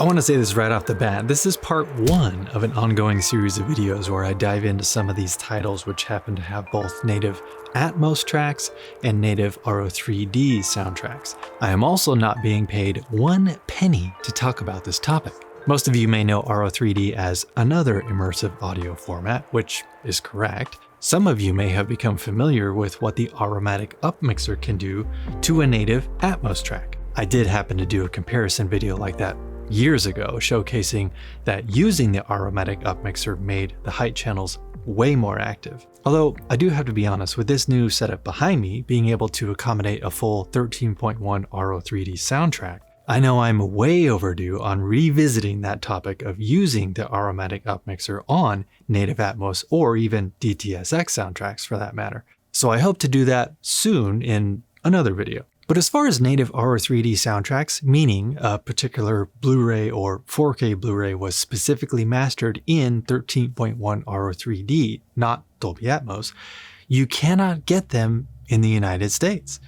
I want to say this right off the bat, this is part one of an ongoing series of videos where I dive into some of these titles which happen to have both native Atmos tracks and native Auro 3D soundtracks. I am also not being paid 1 penny to talk about this topic. Most of you may know Auro 3D as another immersive audio format, which is correct. Some of you may have become familiar with what the Aromatic Upmixer can do to a native Atmos track. I did happen to do a comparison video like that years ago, showcasing that using the Aromatic Upmixer made the height channels way more active. Although I do have to be honest, with this new setup behind me, being able to accommodate a full 13.1 Auro 3D soundtrack, I know I'm way overdue on revisiting that topic of using the Aromatic Upmixer on native Atmos or even DTS:X soundtracks for that matter. So I hope to do that soon in another video. But as far as native Auro 3D soundtracks, meaning a particular Blu-ray or 4K Blu-ray was specifically mastered in 13.1 Auro 3D, not Dolby Atmos, you cannot get them in the United States.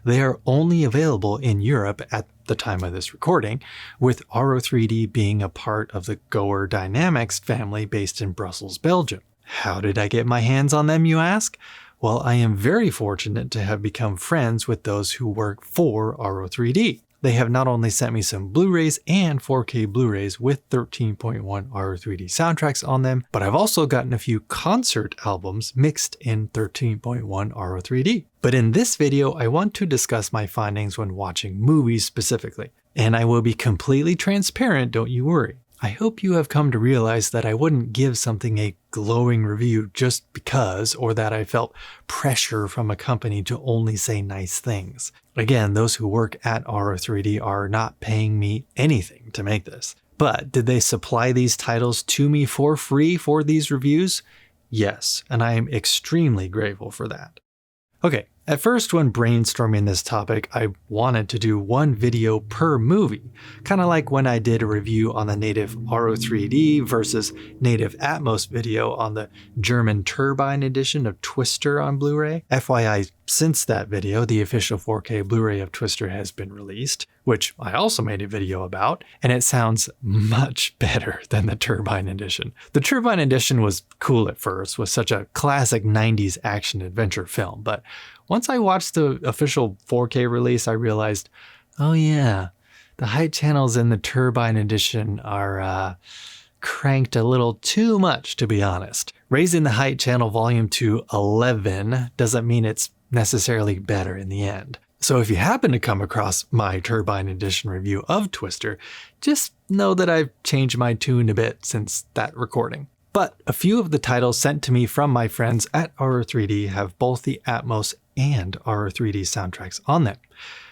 They are only available in Europe at the time of this recording, with Auro 3D being a part of the Goer Dynamics family based in Brussels, Belgium. How did I get my hands on them, you ask? Well, I am very fortunate to have become friends with those who work for Auro 3D. They have not only sent me some Blu-rays and 4K Blu-rays with 13.1 Auro 3D soundtracks on them, but I've also gotten a few concert albums mixed in 13.1 Auro 3D. But in this video, I want to discuss my findings when watching movies specifically. And I will be completely transparent, don't you worry. I hope you have come to realize that I wouldn't give something a glowing review just because, or that I felt pressure from a company to only say nice things. Again, those who work at Auro 3D are not paying me anything to make this. But did they supply these titles to me for free for these reviews? Yes, and I am extremely grateful for that. Okay, at first when brainstorming this topic, I wanted to do one video per movie, kind of like when I did a review on the native Auro 3D versus native Atmos video on the German Turbine edition of Twister on Blu-ray. FYI, since that video, the official 4K Blu-ray of Twister has been released, which I also made a video about, and it sounds much better than the Turbine edition. The Turbine edition was cool at first, was such a classic 90s action-adventure film, but once I watched the official 4K release, I realized, oh yeah, the height channels in the Turbine edition are cranked a little too much, to be honest. Raising the height channel volume to 11 doesn't mean it's necessarily better in the end. So if you happen to come across my Turbine edition review of Twister, just know that I've changed my tune a bit since that recording. But a few of the titles sent to me from my friends at Auro 3D have both the Atmos and Auro 3D soundtracks on them,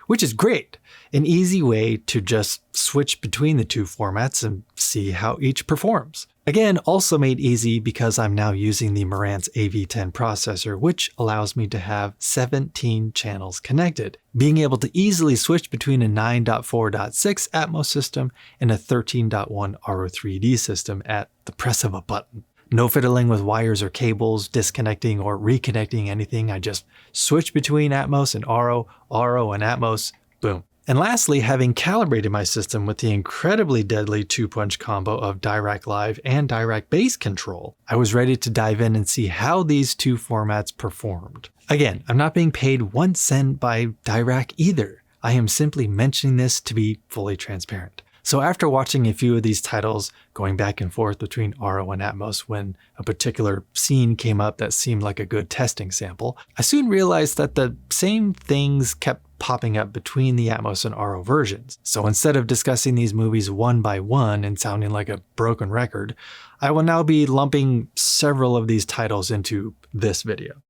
which is great. An easy way to just switch between the two formats and see how each performs. Again, also made easy because I'm now using the Marantz AV10 processor, which allows me to have 17 channels connected, being able to easily switch between a 9.4.6 Atmos system and a 13.1 Auro 3D system at the press of a button. No fiddling with wires or cables, disconnecting or reconnecting anything. I just switch between Atmos and Auro, Auro and Atmos, boom. And lastly, having calibrated my system with the incredibly deadly two-punch combo of Dirac Live and Dirac Bass Control, I was ready to dive in and see how these two formats performed. Again, I'm not being paid 1 cent by Dirac either. I am simply mentioning this to be fully transparent. So after watching a few of these titles, going back and forth between Auro and Atmos when a particular scene came up that seemed like a good testing sample, I soon realized that the same things kept popping up between the Atmos and Auro versions. So instead of discussing these movies one by one and sounding like a broken record, I will now be lumping several of these titles into this video.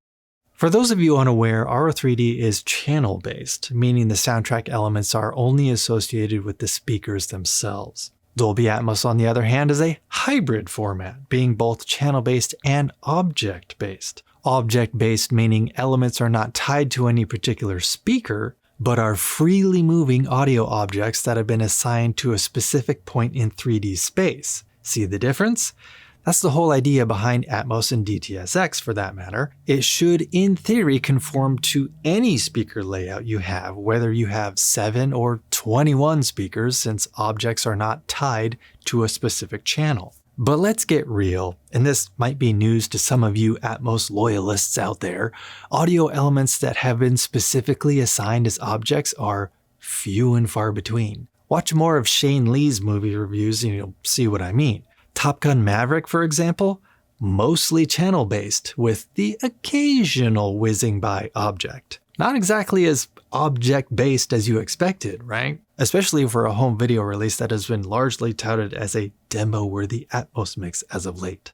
For those of you unaware, Auro 3D is channel-based, meaning the soundtrack elements are only associated with the speakers themselves. Dolby Atmos, on the other hand, is a hybrid format, being both channel-based and object-based. Object-based meaning elements are not tied to any particular speaker, but are freely moving audio objects that have been assigned to a specific point in 3D space. See the difference? That's the whole idea behind Atmos and DTS:X for that matter. It should, in theory, conform to any speaker layout you have, whether you have 7 or 21 speakers, since objects are not tied to a specific channel. But let's get real, and this might be news to some of you Atmos loyalists out there. Audio elements that have been specifically assigned as objects are few and far between. Watch more of Shane Lee's movie reviews and you'll see what I mean. Top Gun Maverick, for example, mostly channel-based, with the occasional whizzing by object. Not exactly as object-based as you expected, right? Especially for a home video release that has been largely touted as a demo-worthy Atmos mix as of late.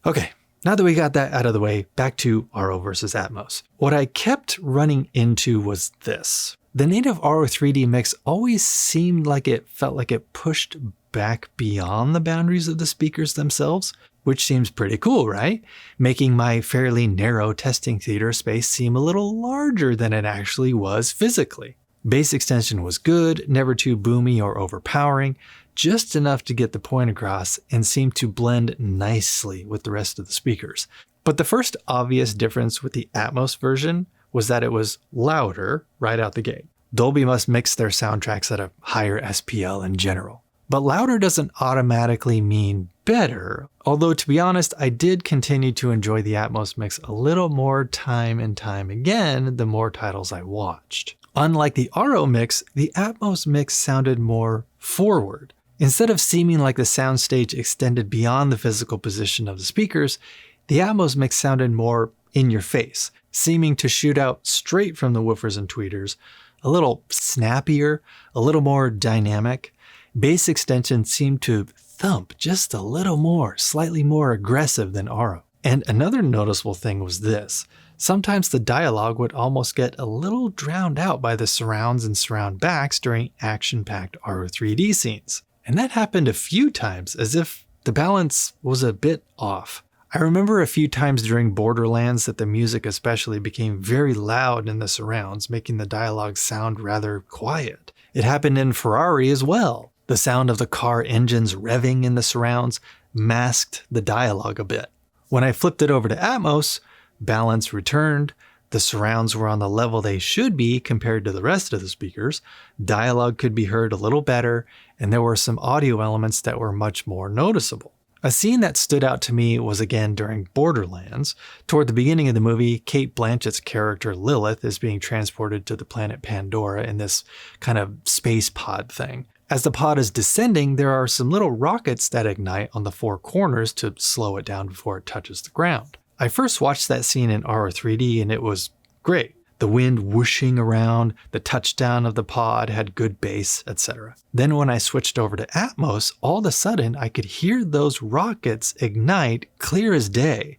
Okay, now that we got that out of the way, back to Auro versus Atmos. What I kept running into was this. The native Auro 3D mix always seemed like it felt like it pushed back beyond the boundaries of the speakers themselves, which seems pretty cool, right? Making my fairly narrow testing theater space seem a little larger than it actually was physically. Bass extension was good, never too boomy or overpowering, just enough to get the point across and seemed to blend nicely with the rest of the speakers. But the first obvious difference with the Atmos version was that it was louder right out the gate. Dolby must mix their soundtracks at a higher SPL in general. But louder doesn't automatically mean better, although to be honest, I did continue to enjoy the Atmos mix a little more time and time again the more titles I watched. Unlike the Auro mix, the Atmos mix sounded more forward. Instead of seeming like the soundstage extended beyond the physical position of the speakers, the Atmos mix sounded more in your face, seeming to shoot out straight from the woofers and tweeters, a little snappier, a little more dynamic. Bass extension seemed to thump just a little more, slightly more aggressive than Auro. And another noticeable thing was this. Sometimes the dialogue would almost get a little drowned out by the surrounds and surround backs during action-packed Auro 3D scenes. And that happened a few times, as if the balance was a bit off. I remember a few times during Borderlands that the music especially became very loud in the surrounds, making the dialogue sound rather quiet. It happened in Ferrari as well. The sound of the car engines revving in the surrounds masked the dialogue a bit. When I flipped it over to Atmos, balance returned, the surrounds were on the level they should be compared to the rest of the speakers, dialogue could be heard a little better, and there were some audio elements that were much more noticeable. A scene that stood out to me was again during Borderlands. Toward the beginning of the movie, Cate Blanchett's character Lilith is being transported to the planet Pandora in this kind of space pod thing. As the pod is descending, there are some little rockets that ignite on the 4 corners to slow it down before it touches the ground. I first watched that scene in Auro 3D and it was great. The wind whooshing around, the touchdown of the pod had good bass, etc. Then when I switched over to Atmos, all of a sudden I could hear those rockets ignite clear as day.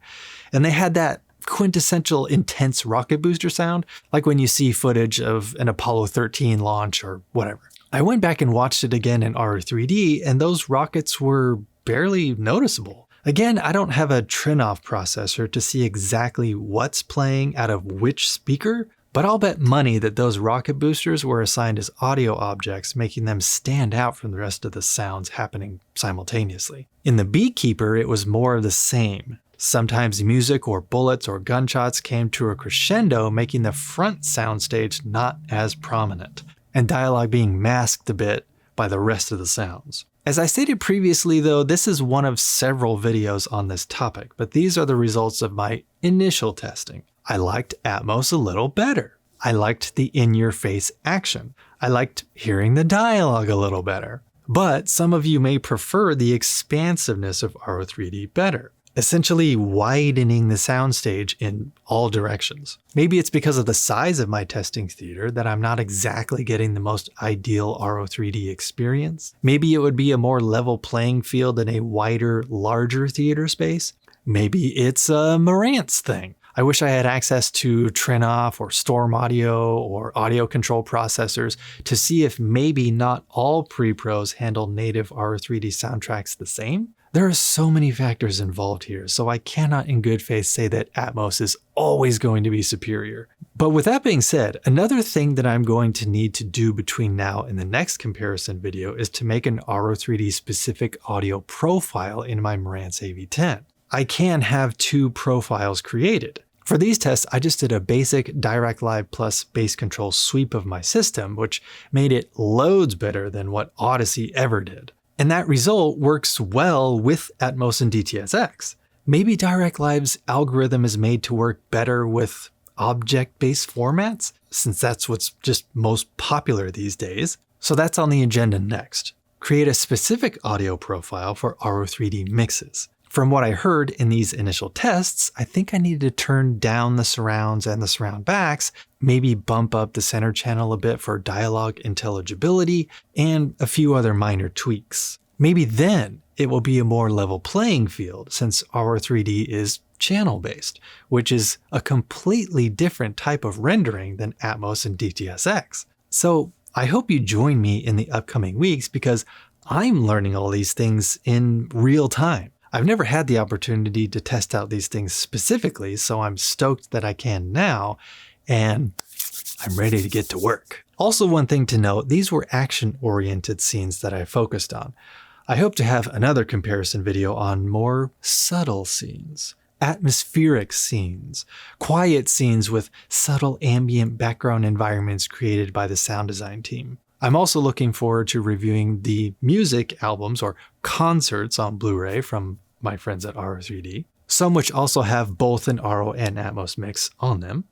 And they had that quintessential intense rocket booster sound, like when you see footage of an Apollo 13 launch or whatever. I went back and watched it again in Auro 3D, and those rockets were barely noticeable. Again, I don't have a Trinoff processor to see exactly what's playing out of which speaker, but I'll bet money that those rocket boosters were assigned as audio objects, making them stand out from the rest of the sounds happening simultaneously. In the Beekeeper, it was more of the same. Sometimes music or bullets or gunshots came to a crescendo, making the front soundstage not as prominent, and dialogue being masked a bit by the rest of the sounds. As I stated previously though, this is one of several videos on this topic, but these are the results of my initial testing. I liked Atmos a little better. I liked the in-your-face action. I liked hearing the dialogue a little better. But some of you may prefer the expansiveness of Auro 3D better, essentially widening the soundstage in all directions. Maybe it's because of the size of my testing theater that I'm not exactly getting the most ideal Auro 3D experience. Maybe it would be a more level playing field in a wider, larger theater space. Maybe it's a Marantz thing. I wish I had access to Trinoff or Storm Audio or audio control processors to see if maybe not all pre-pros handle native Auro 3D soundtracks the same. There are so many factors involved here, so I cannot in good faith say that Atmos is always going to be superior. But with that being said, another thing that I'm going to need to do between now and the next comparison video is to make an Auro 3D specific audio profile in my Marantz AV10. I can have 2 profiles created. For these tests, I just did a basic Direct Live Plus bass control sweep of my system, which made it loads better than what Odyssey ever did. And that result works well with Atmos and DTS:X. Maybe Direct Live's algorithm is made to work better with object-based formats, since that's what's just most popular these days. So that's on the agenda next. Create a specific audio profile for Auro 3D mixes. From what I heard in these initial tests, I think I needed to turn down the surrounds and the surround backs, maybe bump up the center channel a bit for dialogue intelligibility, and a few other minor tweaks. Maybe then it will be a more level playing field since Auro 3D is channel-based, which is a completely different type of rendering than Atmos and DTS:X. So I hope you join me in the upcoming weeks because I'm learning all these things in real time. I've never had the opportunity to test out these things specifically, so I'm stoked that I can now, and I'm ready to get to work. Also, one thing to note, these were action-oriented scenes that I focused on. I hope to have another comparison video on more subtle scenes, atmospheric scenes, quiet scenes with subtle ambient background environments created by the sound design team. I'm also looking forward to reviewing the music albums or concerts on Blu-ray from my friends at Auro 3D, some which also have both an Auro and Atmos mix on them.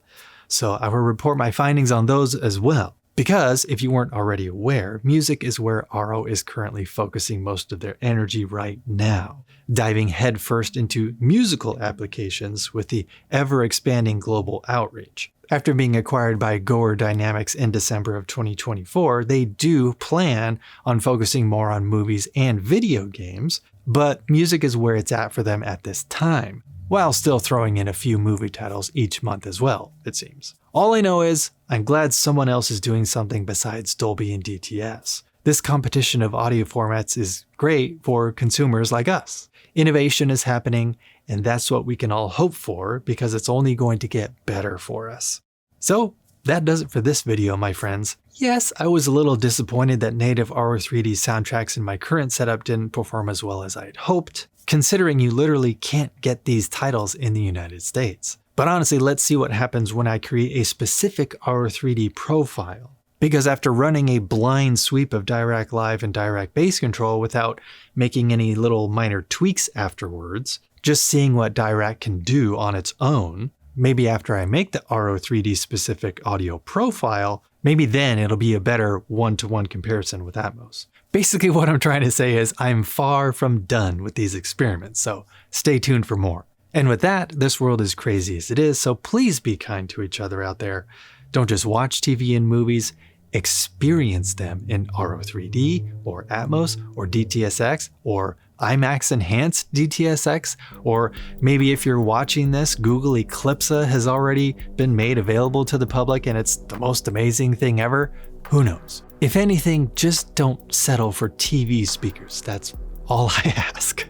So I will report my findings on those as well. Because if you weren't already aware, music is where Auro is currently focusing most of their energy right now, diving headfirst into musical applications with the ever-expanding global outreach. After being acquired by Goer Dynamics in December of 2024, they do plan on focusing more on movies and video games, but music is where it's at for them at this time, while still throwing in a few movie titles each month as well, it seems. All I know is, I'm glad someone else is doing something besides Dolby and DTS. This competition of audio formats is great for consumers like us. Innovation is happening, and that's what we can all hope for because it's only going to get better for us. So that does it for this video, my friends. Yes, I was a little disappointed that native Auro 3D soundtracks in my current setup didn't perform as well as I had hoped, considering you literally can't get these titles in the United States. But honestly, let's see what happens when I create a specific Auro 3D profile. Because after running a blind sweep of Direct Live and Direct Bass Control without making any little minor tweaks afterwards, just seeing what Direct can do on its own, maybe after I make the Auro 3D specific audio profile, maybe then it'll be a better one-to-one comparison with Atmos. Basically what I'm trying to say is I'm far from done with these experiments, so stay tuned for more. And with that, this world is crazy as it is, so please be kind to each other out there. Don't just watch TV and movies, experience them in Auro 3D or Atmos or DTS:X or IMAX Enhanced DTS:X, or maybe if you're watching this, Google Eclipsa has already been made available to the public and it's the most amazing thing ever. Who knows? If anything, just don't settle for TV speakers. That's all I ask.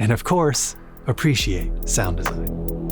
And of course, appreciate sound design.